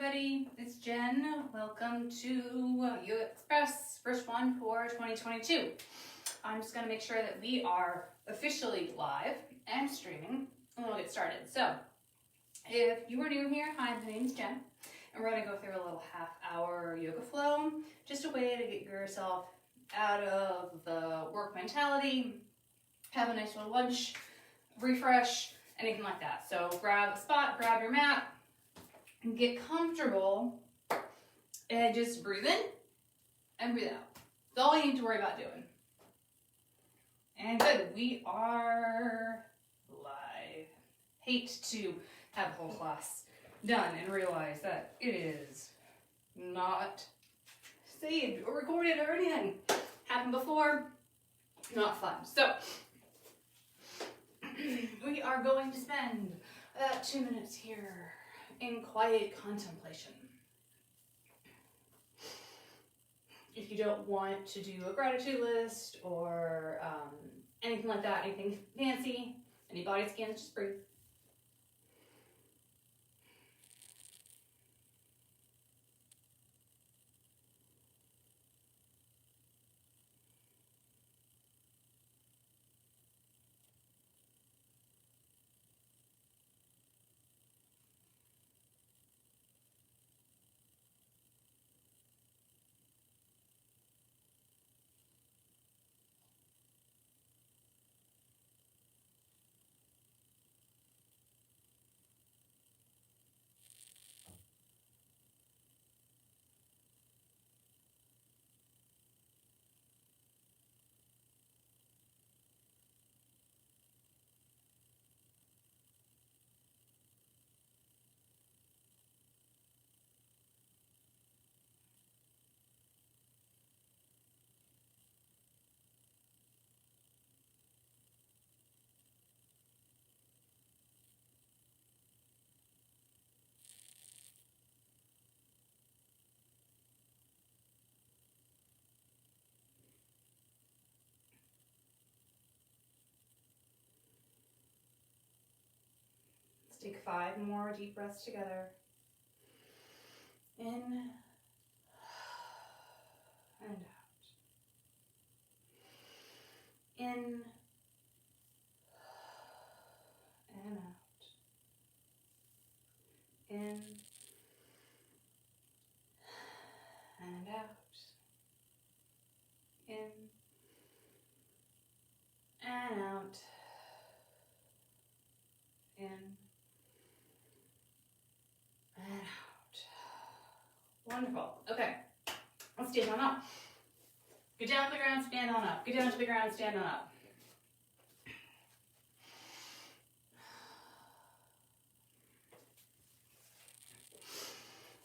everybody, it's Jen. Welcome to Yoga Express, first one for 2022. I'm just going to make sure that we are officially live and streaming, and we'll get started. So, if you are new here, hi, my name is Jen, and we're going to go through a little half-hour yoga flow, just a way to get yourself out of the work mentality, have a nice little lunch, refresh, anything like that. So grab a spot, grab your mat, and get comfortable, and just breathe in and breathe out. That's all you need to worry about doing. And good, we are live. Hate to have the whole class done and realize that it is not saved or recorded or anything. Happened before, not fun. So, we are going to spend about 2 minutes here in quiet contemplation. If you don't want to do a gratitude list or anything like that, anything fancy, any body scans, just breathe. Let's take 5 more deep breaths together. In and out. In and out. In and out. In and out. In and out. Wonderful. Okay. Let's stand on up. Get down to the ground, stand on up. Get down to the ground, stand on up.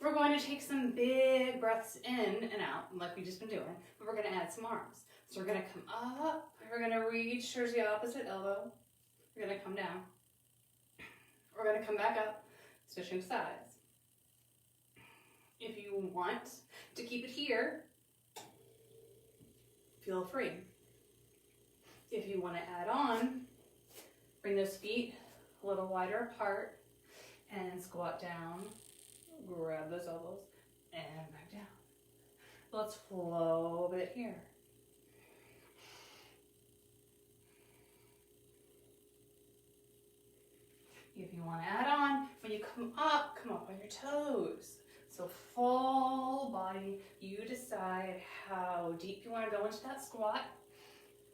We're going to take some big breaths in and out, like we've just been doing, but we're going to add some arms. So we're going to come up, we're going to reach towards the opposite elbow. We're going to come down. We're going to come back up, switching sides. If you want to keep it here, feel free. If you want to add on, bring those feet a little wider apart and squat down, grab those elbows and back down. Let's flow a bit here. If you want to add on, when you come up on your toes. So full body, you decide how deep you want to go into that squat.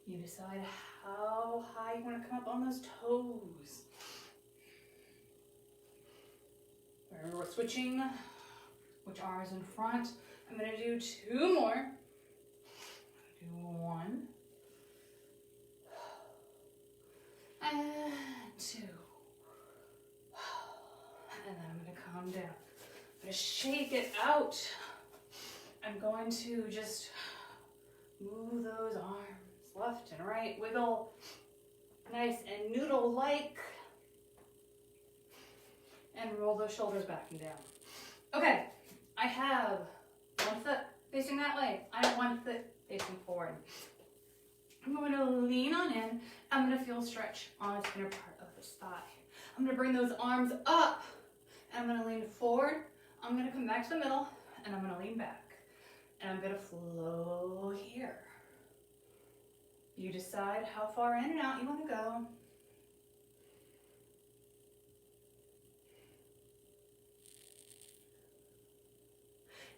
You decide how high you want to come up on those toes. Remember, we're switching which arm is in front. I'm going to do 2 more. Do 1. And 2. And then I'm going to calm down. I'm going to shake it out. I'm going to just move those arms left and right. Wiggle nice and noodle-like. And roll those shoulders back and down. Okay, I have 1 foot facing that way. I have 1 foot facing forward. I'm going to lean on in. I'm going to feel stretch on the inner part of the thigh. I'm going to bring those arms up. And I'm going to lean forward I'm gonna come back to the middle and I'm gonna lean back. And I'm gonna flow here. You decide how far in and out you wanna go.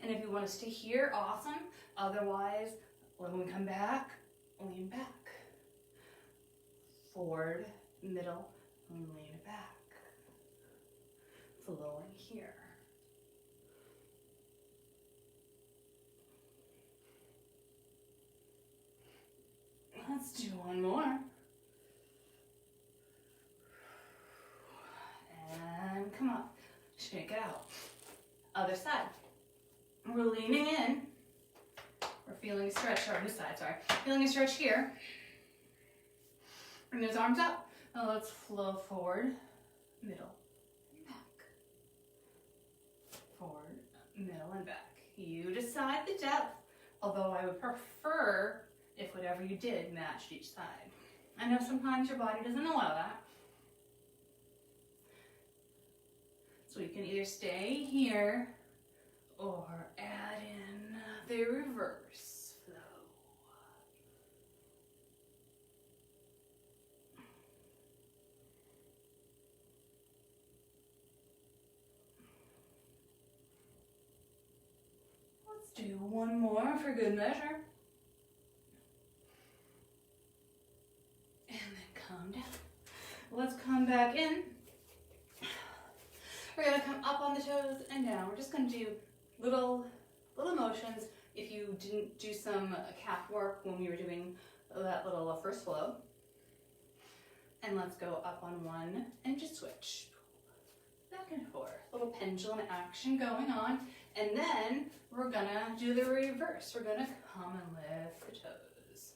And if you want to stay here, awesome. Otherwise, when we come back, lean back. Forward, middle, and lean back. Flowing here. Let's do one more. And come up. Shake it out. Other side. We're leaning in. We're feeling a stretch, or this side, sorry. Feeling a stretch here. Bring those arms up. Now let's flow forward, middle, and back. Forward, middle, and back. You decide the depth, although I would prefer if whatever you did matched each side. I know sometimes your body doesn't allow that. So you can either stay here or add in the reverse flow. Let's do one more for good measure. And then calm down. Let's come back in. We're gonna come up on the toes and down. We're just gonna do little motions. If you didn't do some calf work when we were doing that little first flow. And let's go up on one and just switch. Back and forth. Little pendulum action going on. And then we're gonna do the reverse. We're gonna come and lift the toes.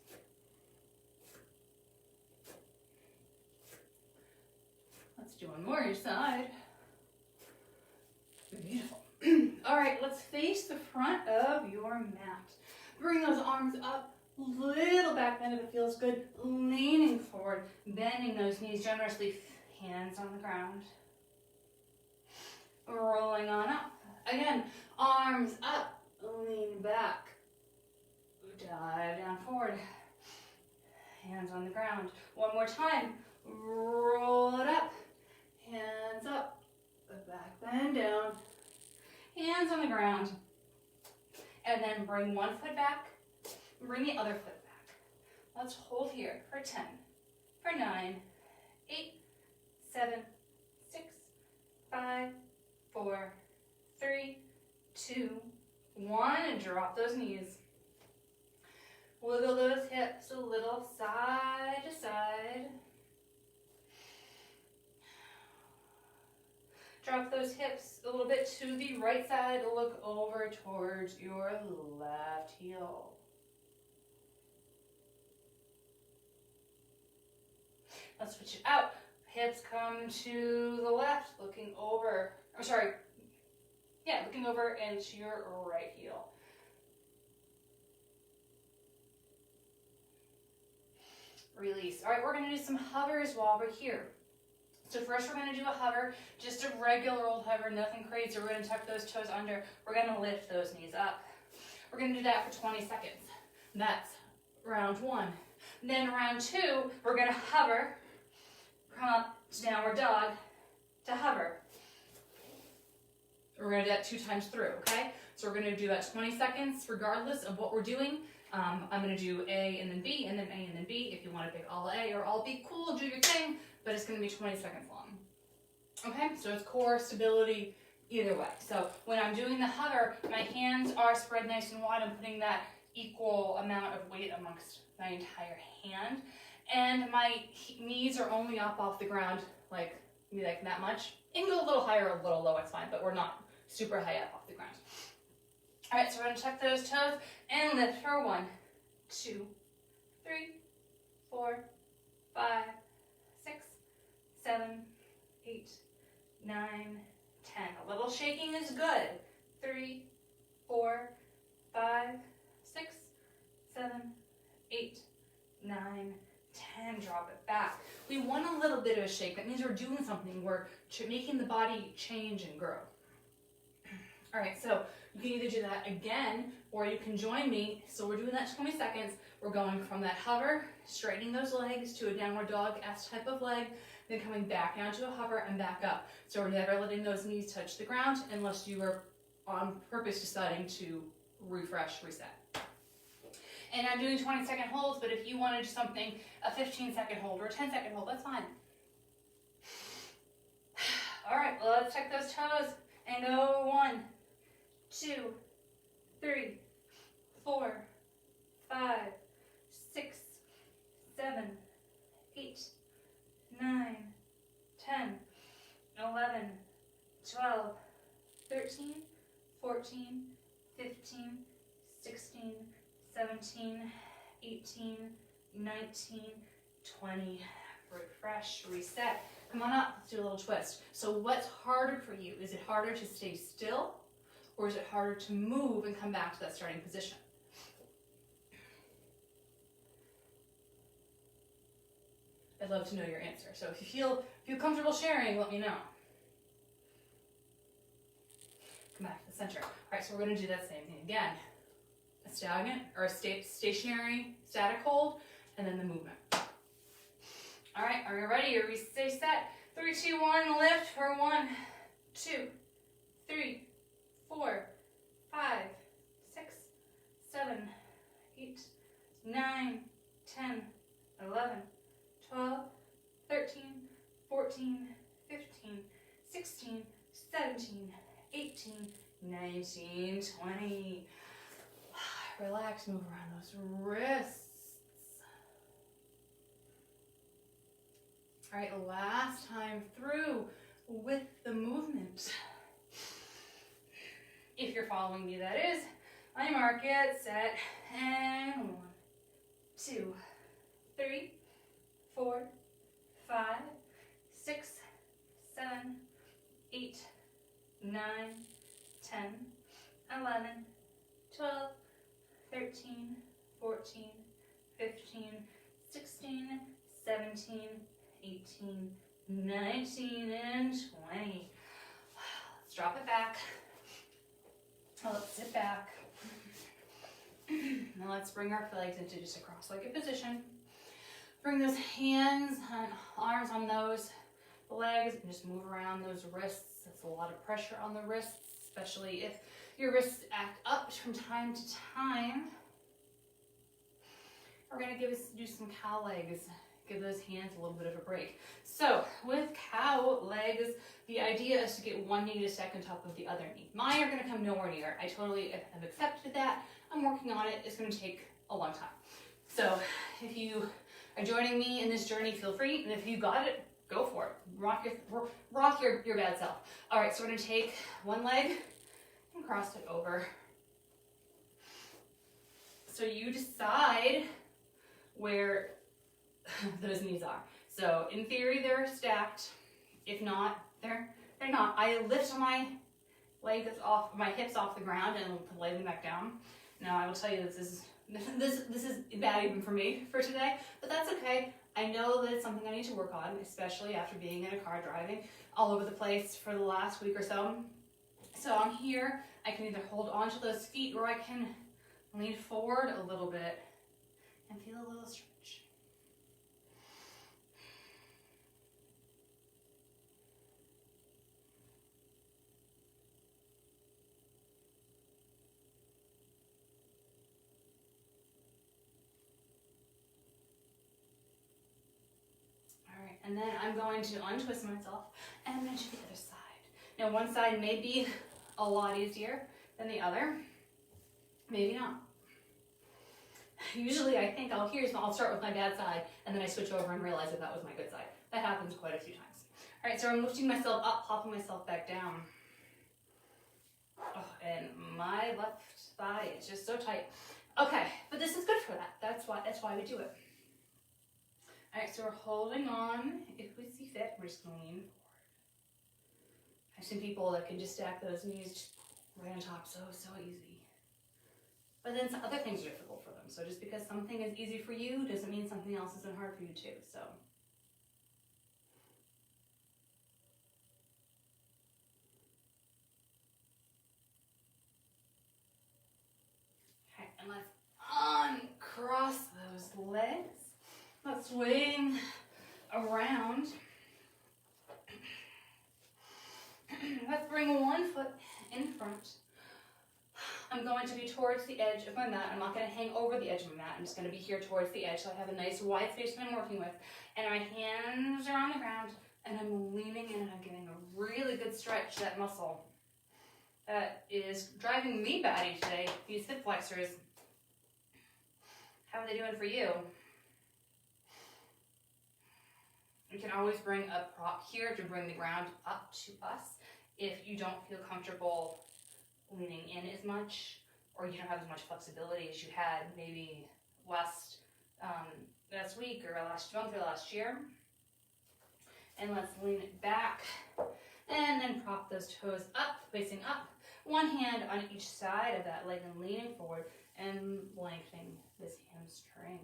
Let's do one more each side. Beautiful. All right, let's face the front of your mat. Bring those arms up, little back bend if it feels good, leaning forward, bending those knees generously, hands on the ground. Rolling on up. Again, arms up, lean back, dive down forward, hands on the ground. One more time, roll it up, hands up, back bend down, hands on the ground, and then bring one foot back, bring the other foot back. Let's hold here for 10, for 9, 8, 7, 6, 5, 4, 3, 2, 1, and drop those knees. Wiggle those hips a little side to side. Drop those hips a little bit to the right side. Look over towards your left heel. Let's switch it out. Hips come to the left, looking over. Looking over into your right heel. Release. All right, we're going to do some hovers while we're here. So first we're going to do a hover, just a regular old hover, nothing crazy. We're going to tuck those toes under. We're going to lift those knees up. We're going to do that for 20 seconds. That's round one. Then round two, we're going to hover, come up to downward dog, to hover. We're going to do that 2 times through, okay? So we're going to do that 20 seconds regardless of what we're doing. I'm going to do A and then B, and then A and then B. If you want to pick all A or all B, cool, do your thing, but it's going to be 20 seconds long. Okay, so it's core stability either way. So when I'm doing the hover, my hands are spread nice and wide. I'm putting that equal amount of weight amongst my entire hand. And my knees are only up off the ground, maybe like that much. You can go a little higher or a little low, it's fine, but we're not super high up off the ground. All right, so we're going to tuck those toes and lift for 1, 2, 3, 4, 5, 6, 7, 8, 9, 10. A little shaking is good. 3, 4, 5, 6, 7, 8, 9, 10. Drop it back. We want a little bit of a shake. That means we're doing something. We're making the body change and grow. All right, so you can either do that again, or you can join me. So we're doing that 20 seconds. We're going from that hover, straightening those legs to a downward dog-esque type of leg, then coming back down to a hover and back up. So we're never letting those knees touch the ground unless you are on purpose deciding to refresh, reset. And I'm doing 20-second holds, but if you want to do something, a 15-second hold or a 10-second hold, that's fine. All right, well, let's check those toes and go 1, 2, 3, 4, 5, 6, 7, 8, 9, 10, 11, 12, 13, 14, 15, 16, 17, 18, 19, 20. Refresh, reset. Come on up, let's do a little twist. So what's harder for you? Is it harder to stay still, or is it harder to move and come back to that starting position? I'd love to know your answer. So if you feel comfortable sharing, let me know. Come back to the center. All right, so we're going to do that same thing again. A stagnant or a stationary static hold, and then the movement. All right, are you ready? Are we stay set? 3, 2, 1, lift for 1, 2, 3, 4, 5, 6, 7, 8, 9, 10, 11, 12, 13, 14, 15, 16, 17, 18, 19, 20. Relax, move around those wrists. All right, last time through with the movement. If you're following me, that is. On your mark, get set, and 1, 2, 3, 4, 5, 6, 7, 8, 9, 10, 11, 12, 13, 14, 15, 16, 17, 18, 19, and 20. Let's drop it back. Let's sit back. Now let's bring our legs into just a cross-legged position. Bring those hands and arms on those legs and just move around those wrists. That's a lot of pressure on the wrists, especially if your wrists act up from time to time. We're going to do some cow legs. Give those hands a little bit of a break. So with cow legs, the idea is to get one knee to stack on top of the other knee. Mine are going to come nowhere near. I totally have accepted that. I'm working on it. It's going to take a long time. So if you are joining me in this journey, feel free. And if you got it, go for it. Rock your bad self. All right, so we're going to take one leg and cross it over. So you decide where those knees are. So in theory, they're stacked. If not, they're not. I lift my hips off the ground and lay them back down. Now I will tell you this is bad even for me for today, but that's okay. I know that it's something I need to work on, especially after being in a car driving all over the place for the last week or so. So I'm here. I can either hold onto those feet or I can lean forward a little bit and feel a little stretch. And then I'm going to untwist myself and I'm going to do the other side. Now one side may be a lot easier than the other. Maybe not. Usually I think I'll start with my bad side and then I switch over and realize that was my good side. That happens quite a few times. All right, so I'm lifting myself up, popping myself back down. Oh, and my left thigh is just so tight. Okay, but this is good for that. That's why we do it. All right, so we're holding on. If we see fit, we're just going to lean forward. I've seen people that can just stack those knees right on top so easy. But then some other things are difficult for them. So just because something is easy for you doesn't mean something else isn't hard for you too. So. swaying around. Let's bring one foot in front. I'm going to be towards the edge of my mat. I'm not going to hang over the edge of my mat. I'm just going to be here towards the edge so I have a nice wide space that I'm working with. And my hands are on the ground and I'm leaning in and I'm getting a really good stretch to that muscle that is driving me batty today. These hip flexors. How are they doing for you? You can always bring a prop here to bring the ground up to us if you don't feel comfortable leaning in as much, or you don't have as much flexibility as you had maybe last week or last month or last year. And let's lean it back and then prop those toes up, facing up. One hand on each side of that leg and leaning forward and lengthening this hamstring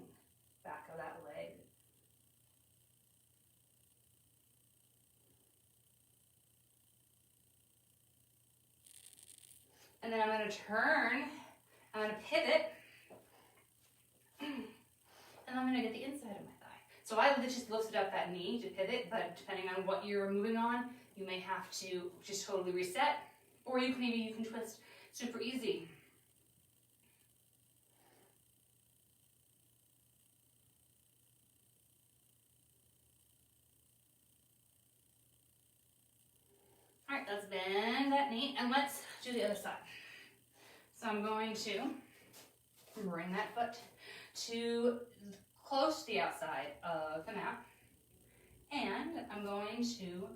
back of that leg. And then I'm going to turn, I'm going to pivot, and I'm going to get the inside of my thigh. So I just lifted up that knee to pivot, but depending on what you're moving on, you may have to just totally reset, or maybe you can twist super easy. All right, let's bend that knee, and let's do the other side. So I'm going to bring that foot to close to the outside of the mat, and I'm going to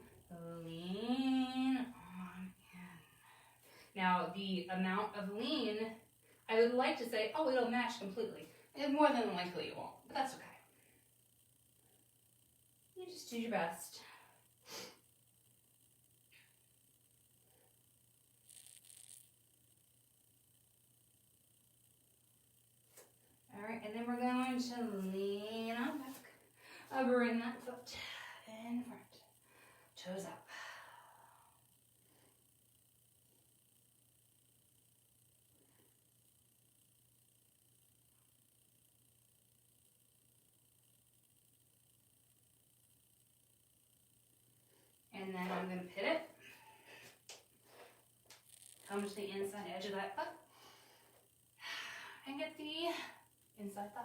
lean on in. Now, the amount of lean, I would like to say, oh, it'll match completely. And more than likely it won't, but that's okay. You just do your best. All right, and then we're going to lean on back. I'll bring that foot in front, toes up. And then I'm going to pivot, come to the inside edge of that foot, and get the inside thigh.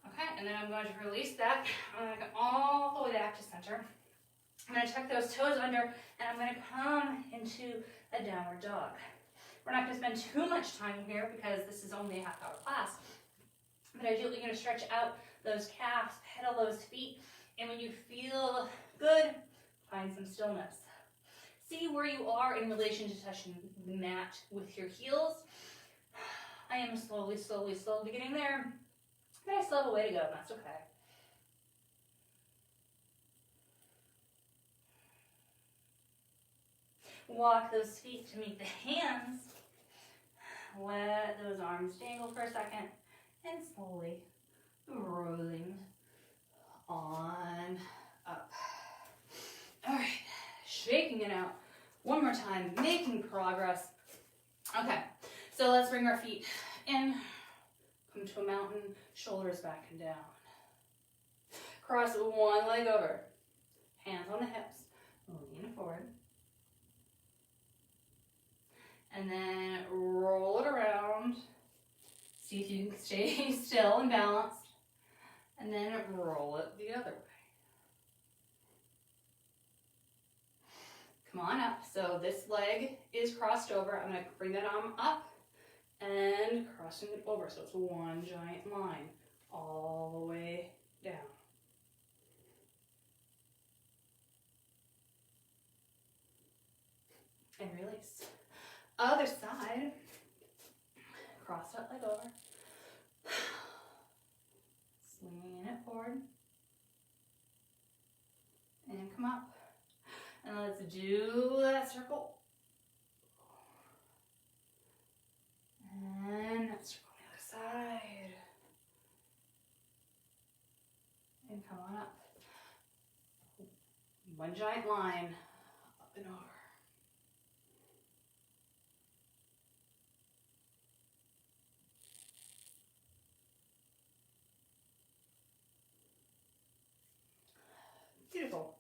Okay, and then I'm going to release that. I'm going to go all the way back to center. I'm going to tuck those toes under, and I'm going to come into a downward dog. We're not going to spend too much time here because this is only a half-hour class. But ideally, you're going to stretch out those calves, pedal those feet, and when you feel good, find some stillness. See where you are in relation to touching the mat with your heels. I am slowly getting there, but I still have a way to go, and that's okay. Walk those feet to meet the hands. Let those arms dangle for a second, and slowly rolling on up. All right, shaking it out one more time, making progress. Okay, so let's bring our feet in, come to a mountain, shoulders back and down. Cross one leg over, hands on the hips, lean forward. And then roll it around. See if you can stay still and balanced. And then roll it the other way. Come on up. So this leg is crossed over. I'm going to bring that arm up and crossing it over. So it's one giant line all the way down. And release. Other side. Cross that leg over. Swinging it forward. And come up. And let's do that circle. And that circle on the other side. And come on up. One giant line up and over. Beautiful.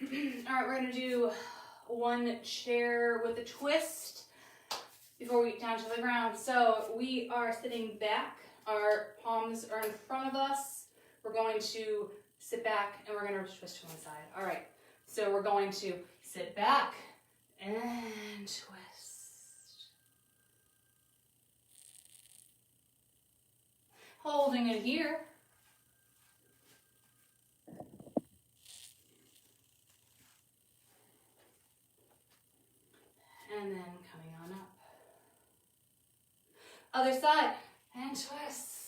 All right, we're gonna do one chair with a twist before we get down to the ground. So we are sitting back, our palms are in front of us. We're going to sit back and we're gonna twist to one side. All right, so we're going to sit back and twist. Holding it here. And then coming on up. Other side, and twist.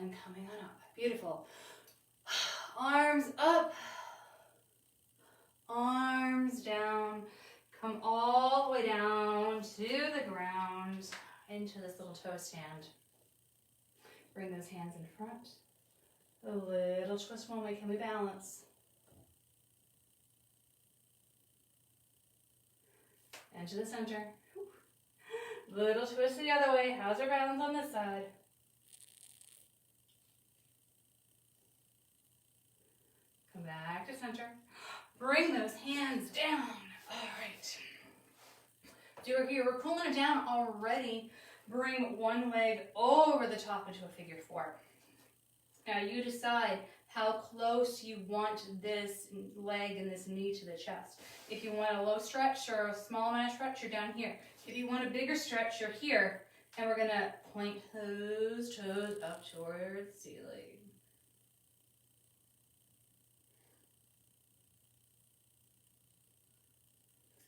And coming on up. Beautiful. Arms up. Arms down. Come all the way down to the ground, into this little toe stand. Bring those hands in front. A little twist one way, can we balance? And to the center. Little twist the other way. How's our balance on this side? Come back to center. Bring those hands down. All right. Do it here. We're pulling it down already. Bring one leg over the top into a figure four. Now you decide how close you want this leg and this knee to the chest. If you want a low stretch or a small amount of stretch, you're down here. If you want a bigger stretch, you're here. And we're going to point those toes up towards the ceiling.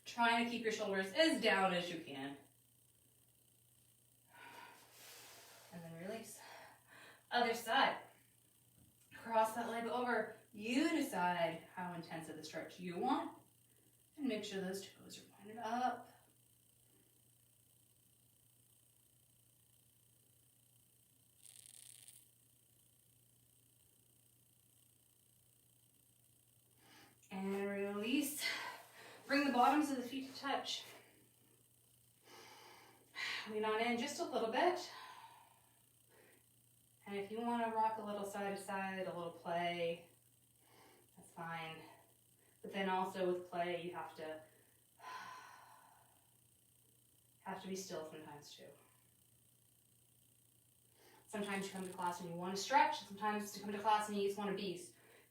Trying to keep your shoulders as down as you can. And then release. Other side. Cross that leg over. You decide how intense of the stretch you want. And make sure those toes are pointed up. And release. Bring the bottoms of the feet to touch. Lean on in just a little bit. And if you want to rock a little side to side, a little play, that's fine. But then also with play, you have to be still sometimes too. Sometimes you come to class and you want to stretch. Sometimes you come to class and you just want to be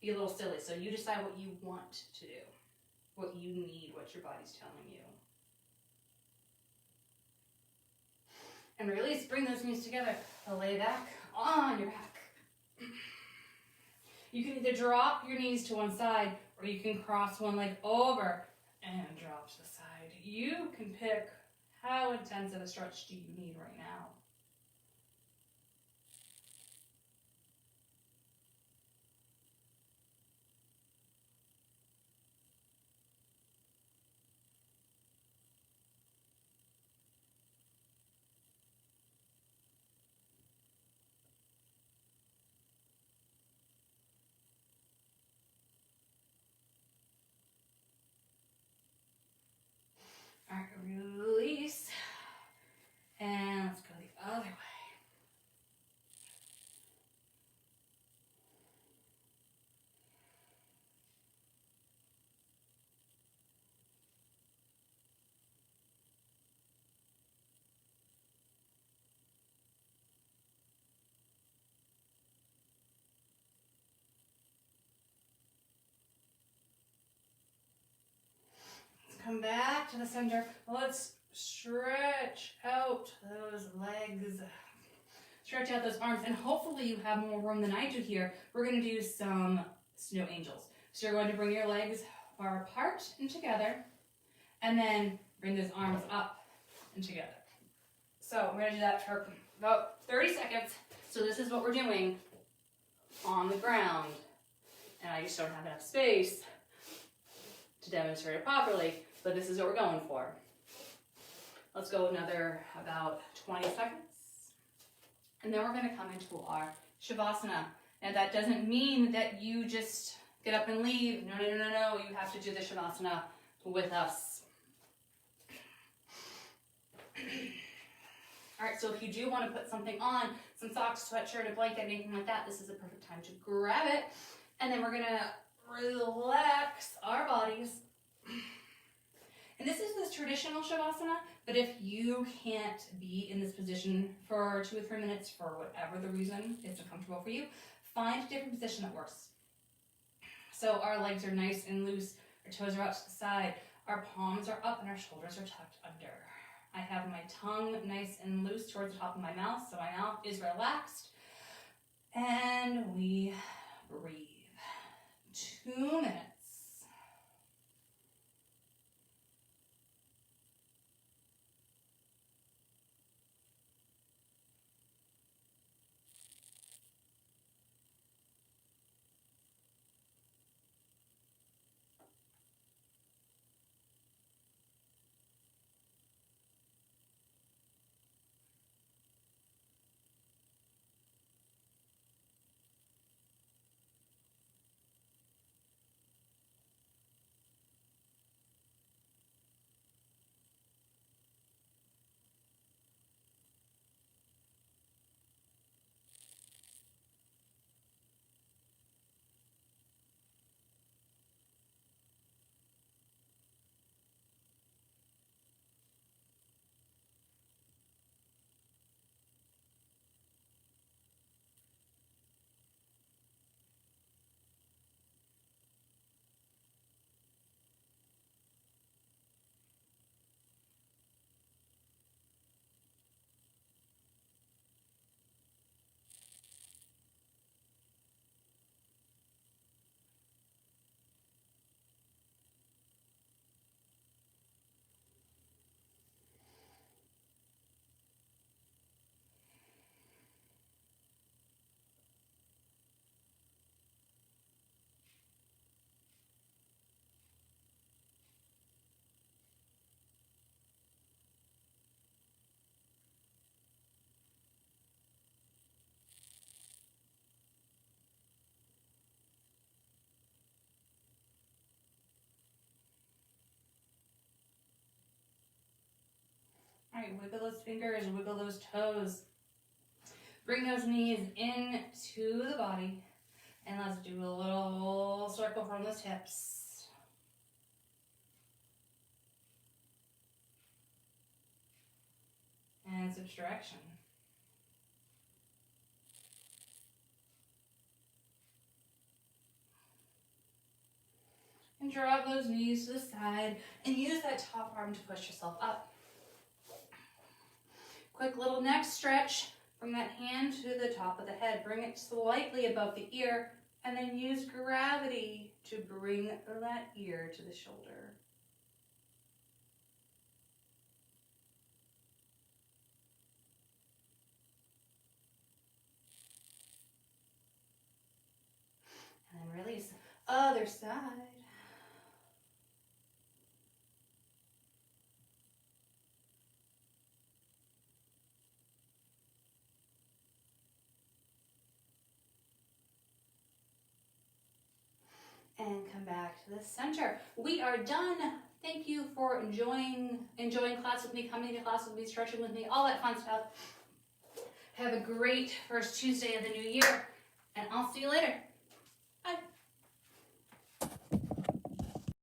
a little silly. So you decide what you want to do. What you need, what your body's telling you. And release, bring those knees together. Lay back on your back. You can either drop your knees to one side or you can cross one leg over and drop to the side. You can pick how intense of a stretch do you need right now. All right, release. And let's go the other way. Let's come back to the center. Let's stretch out those legs. Stretch out those arms, and hopefully you have more room than I do here. We're going to do some snow angels. So you're going to bring your legs far apart and together, and then bring those arms up and together. So we're going to do that for about 30 seconds. So this is what we're doing on the ground. And I just don't have enough space to to demonstrate it properly, but this is what we're going for. Let's go another about 20 seconds. And then we're going to come into our Shavasana. Now that doesn't mean that you just get up and leave. No. You have to do the Shavasana with us. All right, so if you do want to put something on, some socks, sweatshirt, a blanket, anything like that, this is a perfect time to grab it. And then we're going to relax our bodies. And this is this traditional Shavasana, but if you can't be in this position for 2 or 3 minutes for whatever the reason is uncomfortable for you, find a different position that works. So our legs are nice and loose, our toes are out to the side, our palms are up and our shoulders are tucked under. I have my tongue nice and loose towards the top of my mouth, so my mouth is relaxed. And we breathe. 2 minutes. All right, wiggle those fingers, wiggle those toes. Bring those knees into the body. And let's do a little circle from those hips. And switch direction. And drop those knees to the side and use that top arm to push yourself up. Quick little neck stretch. Bring that hand to the top of the head. Bring it slightly above the ear. And then use gravity to bring that ear to the shoulder. And then release. Other side. And come back to the center. We are done. Thank you for enjoying class with me, coming to class with me, stretching with me, all that fun stuff. Have a great first Tuesday of the new year, and I'll see you later.